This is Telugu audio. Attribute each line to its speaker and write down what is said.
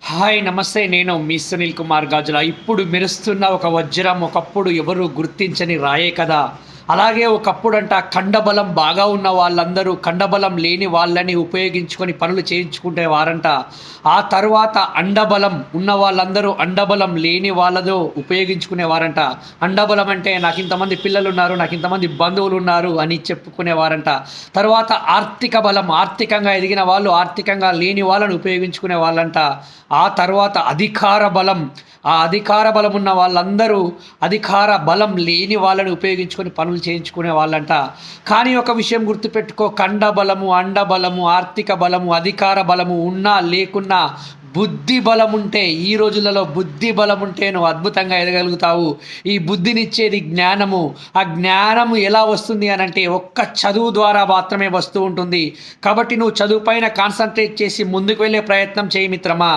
Speaker 1: హాయ్ నమస్తే. నేను మీ సునీల్ కుమార్ గాజుల. ఇప్పుడు మెరుస్తున్న ఒక వజ్రం ఒకప్పుడు ఎవరు గుర్తించని రాయే కదా! అలాగే ఒకప్పుడంట కండబలం బాగా ఉన్న వాళ్ళందరూ కండబలం లేని వాళ్ళని ఉపయోగించుకొని పనులు చేయించుకునేవారంట. ఆ తరువాత అండబలం ఉన్న వాళ్ళందరూ అండబలం లేని వాళ్ళతో ఉపయోగించుకునేవారంట. అండబలం అంటే నాకింతమంది పిల్లలున్నారు, నాకింతమంది బంధువులున్నారు అని చెప్పుకునేవారంట. తర్వాత ఆర్థిక బలం, ఆర్థికంగా ఎదిగిన వాళ్ళు ఆర్థికంగా లేని వాళ్ళని ఉపయోగించుకునే వాళ్ళంట. ఆ తర్వాత అధికార బలం, ఆ అధికార బలం ఉన్న వాళ్ళందరూ అధికార బలం లేని వాళ్ళని ఉపయోగించుకొని పనులు చేయించుకునే వాళ్ళంట. కానీ ఒక విషయం గుర్తుపెట్టుకో, కండబలము, అండబలము, ఆర్థిక బలము, అధికార బలము ఉన్నా లేకున్నా బుద్ధి బలం ఉంటే, ఈ రోజులలో బుద్ధి బలం ఉంటే నువ్వు అద్భుతంగా ఎదగలుగుతావు. ఈ బుద్ధినిచ్చేది జ్ఞానము. ఆ జ్ఞానము ఎలా వస్తుంది అని అంటే ఒక్క చదువు ద్వారా మాత్రమే వస్తూ ఉంటుంది. కాబట్టి నువ్వు చదువు పైన కాన్సన్ట్రేట్ చేసి ముందుకు వెళ్ళే ప్రయత్నం చేయి మిత్రమా.